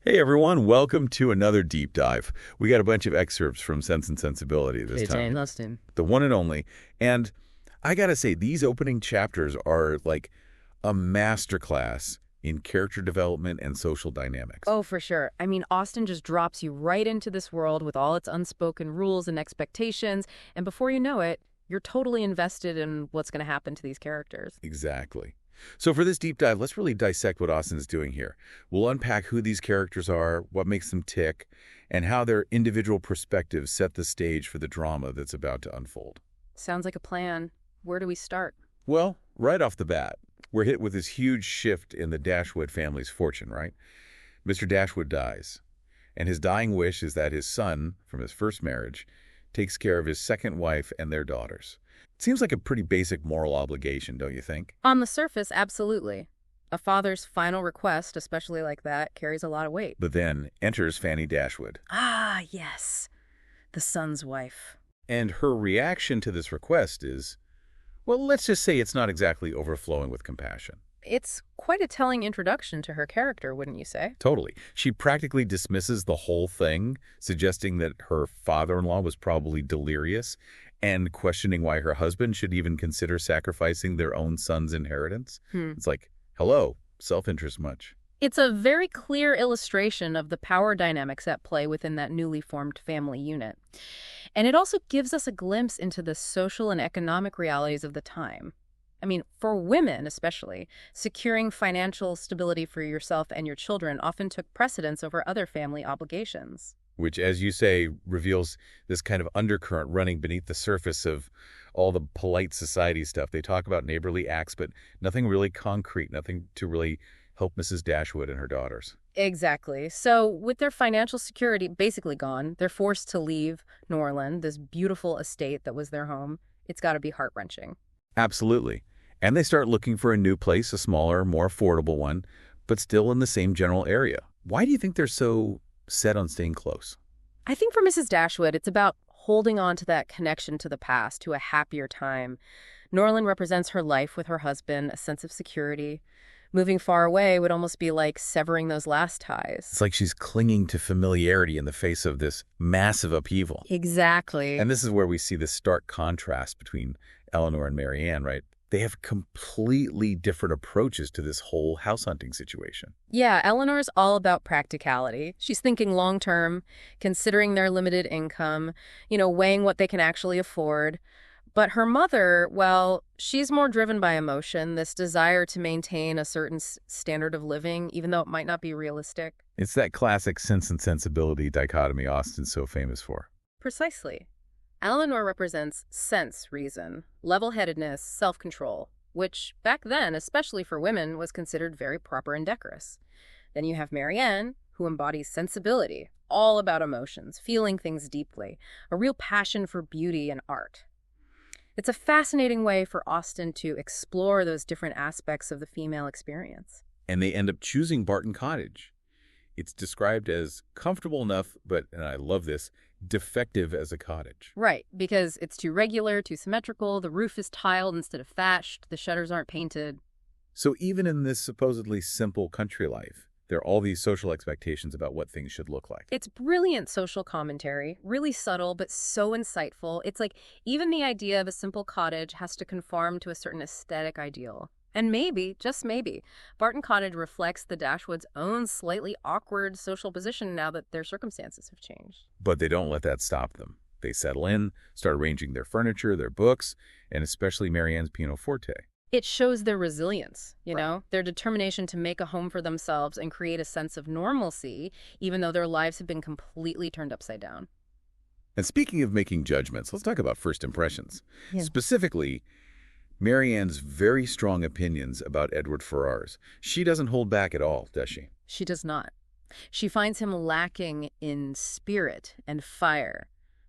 Hey everyone, welcome to another deep dive. We got a bunch of excerpts from Sense and Sensibility this time. Austen. The one and only. And I gotta say, these opening chapters are like a masterclass in character development and social dynamics. Oh, for sure. I mean, Austen just drops you right into this world with all its unspoken rules and expectations, and before you know it, you're totally invested in what's going to happen to these characters. Exactly. So for this deep dive, let's really dissect what Austen is doing here. We'll unpack who these characters are, what makes them tick, and how their individual perspectives set the stage for the drama that's about to unfold. Sounds like a plan. Where do we start? Well, right off the bat, we're hit with this huge shift in the Dashwood family's fortune, right? Mr. Dashwood dies, and his dying wish is that his son, from his first marriage, takes care of his second wife and their daughters. It seems like a pretty basic moral obligation, don't you think? On the surface, absolutely. A father's final request, especially like that, carries a lot of weight. But then enters Fanny Dashwood. Ah, yes. The son's wife. And her reaction to this request is, well, let's just say it's not exactly overflowing with compassion. It's quite a telling introduction to her character, wouldn't you say? Totally. She practically dismisses the whole thing, suggesting that her father-in-law was probably delirious and questioning why her husband should even consider sacrificing their own son's inheritance. It's like, hello, self-interest much. It's a very clear illustration of the power dynamics at play within that newly formed family unit. And it also gives us a glimpse into the social and economic realities of the time. I mean, for women especially, securing financial stability for yourself and your children often took precedence over other family obligations. Which, as you say, reveals this kind of undercurrent running beneath the surface of all the polite society stuff. They talk about neighborly acts, but nothing really concrete, nothing to really help Mrs. Dashwood and her daughters. Exactly. So with their financial security basically gone, they're forced to leave Norland, this beautiful estate that was their home. It's got to be heart-wrenching. Absolutely. And they start looking for a new place, a smaller, more affordable one, but still in the same general area. Why do you think they're so set on staying close? I think for Mrs. Dashwood, it's about holding on to that connection to the past, to a happier time. Norland represents her life with her husband, a sense of security. Moving far away would almost be like severing those last ties. It's like she's clinging to familiarity in the face of this massive upheaval. Exactly. And this is where we see the stark contrast between Elinor and Marianne, right? They have completely different approaches to this whole house hunting situation. Yeah, Eleanor's all about practicality. She's thinking long-term, considering their limited income, weighing what they can actually afford. But her mother, well, she's more driven by emotion, this desire to maintain a certain standard of living, even though it might not be realistic. It's that classic sense and sensibility dichotomy Austen's so famous for. Precisely. Elinor represents sense, reason, level-headedness, self-control, which back then, especially for women, was considered very proper and decorous. Then you have Marianne, who embodies sensibility, all about emotions, feeling things deeply, a real passion for beauty and art. It's a fascinating way for Austen to explore those different aspects of the female experience. And they end up choosing Barton Cottage. It's described as comfortable enough, but, and I love this, defective as a cottage. Right, because it's too regular, too symmetrical, the roof is tiled instead of thatched, the shutters aren't painted. So even in this supposedly simple country life, there are all these social expectations about what things should look like. It's brilliant social commentary, really subtle, but so insightful. It's like even the idea of a simple cottage has to conform to a certain aesthetic ideal. And maybe, just maybe, Barton Cottage reflects the Dashwoods' own slightly awkward social position now that their circumstances have changed. But they don't let that stop them. They settle in, start arranging their furniture, their books, and especially Marianne's pianoforte. It shows their resilience, their determination to make a home for themselves and create a sense of normalcy, even though their lives have been completely turned upside down. And speaking of making judgments, let's talk about first impressions. Yeah. Specifically, Marianne's very strong opinions about Edward Ferrars. She doesn't hold back at all, does she? She does not. She finds him lacking in spirit and fire.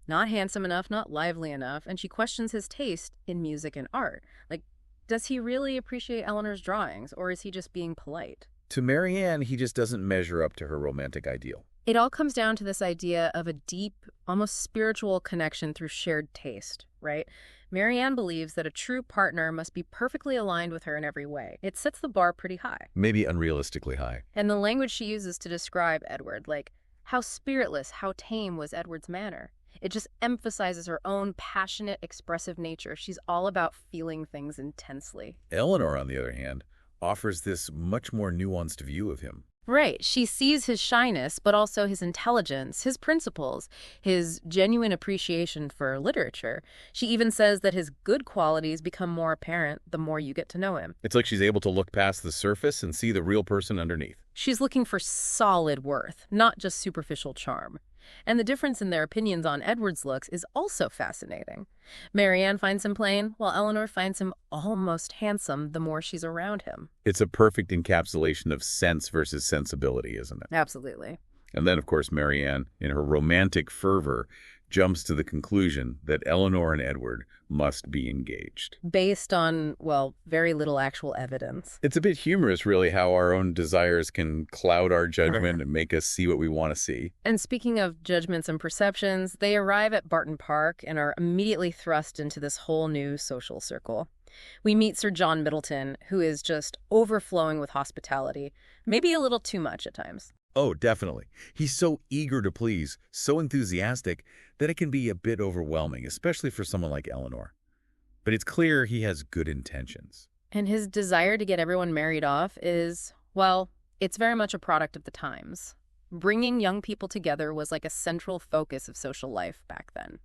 Not handsome enough, not lively enough, and she questions his taste in music and art. Like, does he really appreciate Elinor's drawings, or is he just being polite? To Marianne, he just doesn't measure up to her romantic ideal. It all comes down to this idea of a deep, almost spiritual connection through shared taste. right? Marianne believes that a true partner must be perfectly aligned with her in every way. It sets the bar pretty high. Maybe unrealistically high. And the language she uses to describe Edward, like, how spiritless, how tame was Edward's manner. It just emphasizes her own passionate, expressive nature. She's all about feeling things intensely. Elinor, on the other hand, offers this much more nuanced view of him. Right. She sees his shyness, but also his intelligence, his principles, his genuine appreciation for literature. She even says that his good qualities become more apparent the more you get to know him. It's like she's able to look past the surface and see the real person underneath. She's looking for solid worth, not just superficial charm. And the difference in their opinions on Edward's looks is also fascinating. Marianne finds him plain, while Elinor finds him almost handsome the more she's around him. It's a perfect encapsulation of sense versus sensibility, isn't it? Absolutely. And then, of course, Marianne, in her romantic fervor, jumps to the conclusion that Elinor and Edward must be engaged. Based on, well, very little actual evidence. It's a bit humorous, really, how our own desires can cloud our judgment and make us see what we want to see. And speaking of judgments and perceptions, they arrive at Barton Park and are immediately thrust into this whole new social circle. We meet Sir John Middleton, who is just overflowing with hospitality, maybe a little too much at times. Oh, definitely. He's so eager to please, so enthusiastic, that it can be a bit overwhelming, especially for someone like Elinor. But it's clear he has good intentions. And his desire to get everyone married off is, well, it's very much a product of the times. Bringing young people together was like a central focus of social life back then.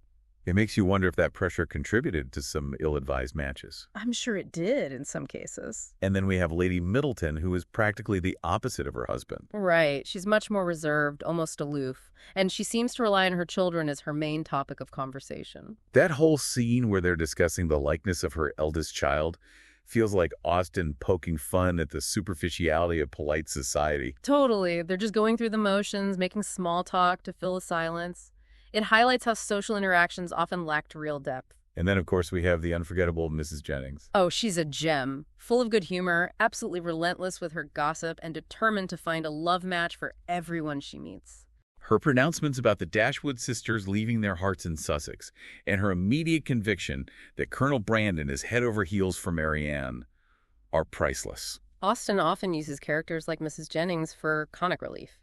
It makes you wonder if that pressure contributed to some ill-advised matches. I'm sure it did in some cases. And then we have Lady Middleton, who is practically the opposite of her husband. Right. She's much more reserved, almost aloof, and she seems to rely on her children as her main topic of conversation. That whole scene where they're discussing the likeness of her eldest child feels like Austen poking fun at the superficiality of polite society. Totally. They're just going through the motions, making small talk to fill the silence. It highlights how social interactions often lacked real depth. And then, of course, we have the unforgettable Mrs. Jennings. Oh, she's a gem. Full of good humor, absolutely relentless with her gossip, and determined to find a love match for everyone she meets. Her pronouncements about the Dashwood sisters leaving their hearts in Sussex, and her immediate conviction that Colonel Brandon is head over heels for Marianne, are priceless. Austen often uses characters like Mrs. Jennings for comic relief,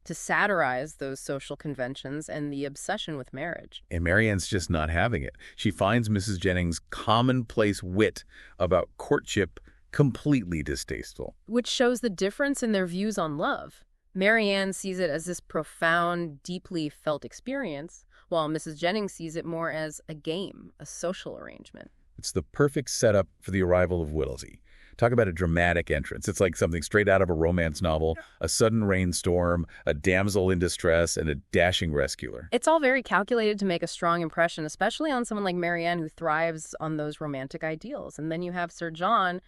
to satirize those social conventions and the obsession with marriage. And Marianne's just not having it. She finds Mrs. Jennings' commonplace wit about courtship completely distasteful. Which shows the difference in their views on love. Marianne sees it as this profound, deeply felt experience, while Mrs. Jennings sees it more as a game, a social arrangement. It's the perfect setup for the arrival of Whittlesey. Talk about a dramatic entrance. It's like something straight out of a romance novel, a sudden rainstorm, a damsel in distress, and a dashing rescuer. It's all very calculated to make a strong impression, especially on someone like Marianne who thrives on those romantic ideals. And then you have Sir John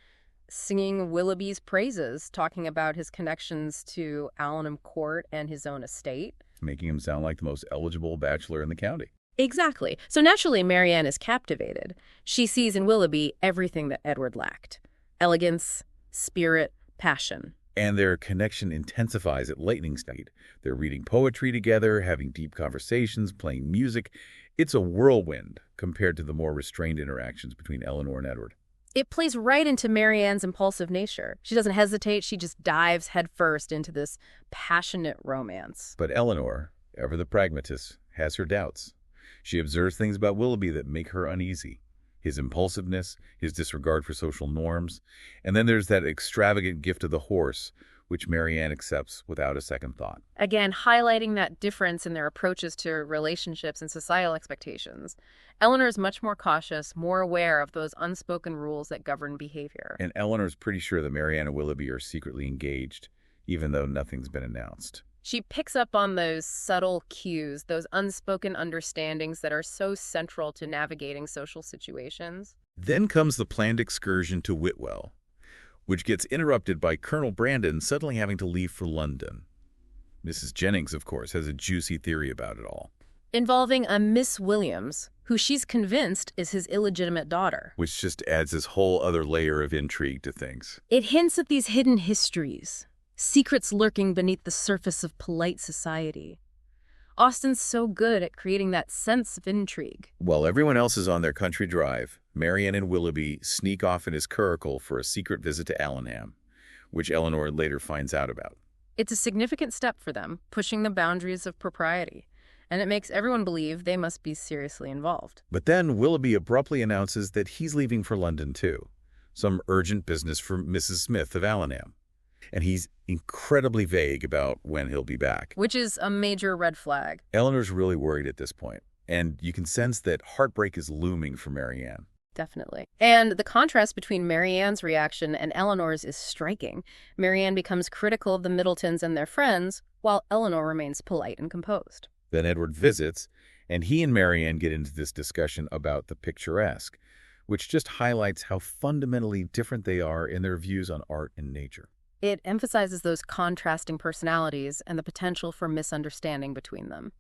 singing Willoughby's praises, talking about his connections to Allenham Court and his own estate. Making him sound like the most eligible bachelor in the county. Exactly. So naturally, Marianne is captivated. She sees in Willoughby everything that Edward lacked. Elegance, spirit, passion. And their connection intensifies at lightning speed. They're reading poetry together, having deep conversations, playing music. It's a whirlwind compared to the more restrained interactions between Elinor and Edward. It plays right into Marianne's impulsive nature. She doesn't hesitate. She just dives headfirst into this passionate romance. But Elinor, ever the pragmatist, has her doubts. She observes things about Willoughby that make her uneasy. His impulsiveness, his disregard for social norms, and then there's that extravagant gift of the horse, which Marianne accepts without a second thought. Again, highlighting that difference in their approaches to relationships and societal expectations. Elinor is much more cautious, more aware of those unspoken rules that govern behavior. And Elinor's pretty sure that Marianne and Willoughby are secretly engaged, even though nothing's been announced. She picks up on those subtle cues, those unspoken understandings that are so central to navigating social situations. Then comes the planned excursion to Whitwell, which gets interrupted by Colonel Brandon suddenly having to leave for London. Mrs. Jennings, of course, has a juicy theory about it all. Involving a Miss Williams, who she's convinced is his illegitimate daughter. Which just adds this whole other layer of intrigue to things. It hints at these hidden histories. Secrets lurking beneath the surface of polite society. Austen's so good at creating that sense of intrigue. While everyone else is on their country drive, Marianne and Willoughby sneak off in his curricle for a secret visit to Allenham, which Elinor later finds out about. It's a significant step for them, pushing the boundaries of propriety, and it makes everyone believe they must be seriously involved. But then Willoughby abruptly announces that he's leaving for London too, some urgent business for Mrs. Smith of Allenham. And he's incredibly vague about when he'll be back. Which is a major red flag. Elinor's really worried at this point, and you can sense that heartbreak is looming for Marianne. Definitely. And the contrast between Marianne's reaction and Elinor's is striking. Marianne becomes critical of the Middletons and their friends, while Elinor remains polite and composed. Then Edward visits, and he and Marianne get into this discussion about the picturesque, which just highlights how fundamentally different they are in their views on art and nature. It emphasizes those contrasting personalities and the potential for misunderstanding between them.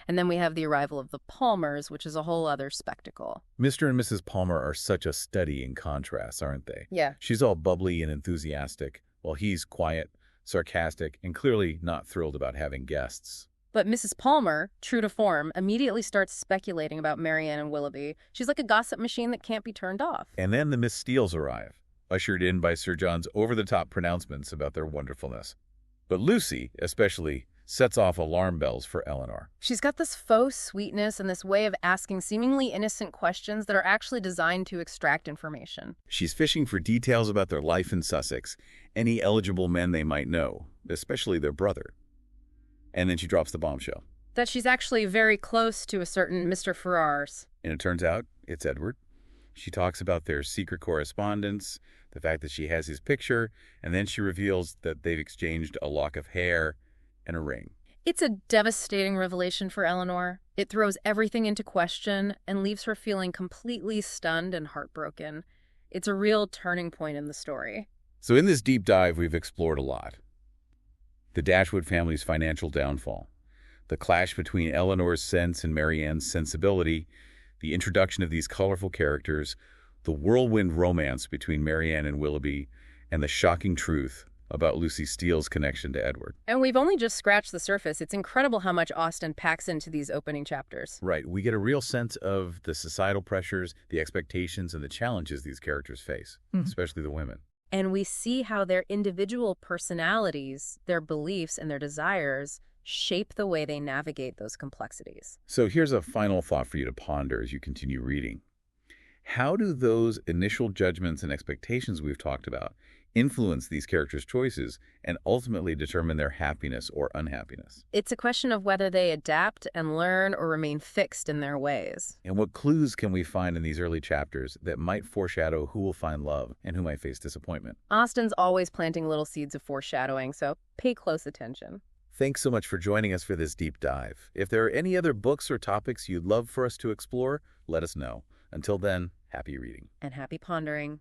And then we have the arrival of the Palmers, which is a whole other spectacle. Mr. and Mrs. Palmer are such a study in contrast, aren't they? Yeah. She's all bubbly and enthusiastic, while he's quiet, sarcastic, and clearly not thrilled about having guests. But Mrs. Palmer, true to form, immediately starts speculating about Marianne and Willoughby. She's like a gossip machine that can't be turned off. And then the Miss Steeles arrive, ushered in by Sir John's over-the-top pronouncements about their wonderfulness. But Lucy, especially, sets off alarm bells for Elinor. She's got this faux sweetness and this way of asking seemingly innocent questions that are actually designed to extract information. She's fishing for details about their life in Sussex, any eligible men they might know, especially their brother. And then she drops the bombshell. That she's actually very close to a certain Mr. Ferrars. And it turns out it's Edward. She talks about their secret correspondence, the fact that she has his picture, and then she reveals that they've exchanged a lock of hair and a ring. It's a devastating revelation for Elinor. It throws everything into question and leaves her feeling completely stunned and heartbroken. It's a real turning point in the story. So in this deep dive, we've explored a lot. The Dashwood family's financial downfall, the clash between Elinor's sense and Marianne's sensibility, the introduction of these colorful characters, the whirlwind romance between Marianne and Willoughby, and the shocking truth about Lucy Steele's connection to Edward. And we've only just scratched the surface. It's incredible how much Austen packs into these opening chapters. Right. We get a real sense of the societal pressures, the expectations, and the challenges these characters face, especially the women. And we see how their individual personalities, their beliefs, and their desires shape the way they navigate those complexities. So here's a final thought for you to ponder as you continue reading. How do those initial judgments and expectations we've talked about influence these characters' choices and ultimately determine their happiness or unhappiness? It's a question of whether they adapt and learn or remain fixed in their ways. And what clues can we find in these early chapters that might foreshadow who will find love and who might face disappointment? Austen's always planting little seeds of foreshadowing, so pay close attention. Thanks so much for joining us for this deep dive. If there are any other books or topics you'd love for us to explore, let us know. Until then, happy reading. And happy pondering.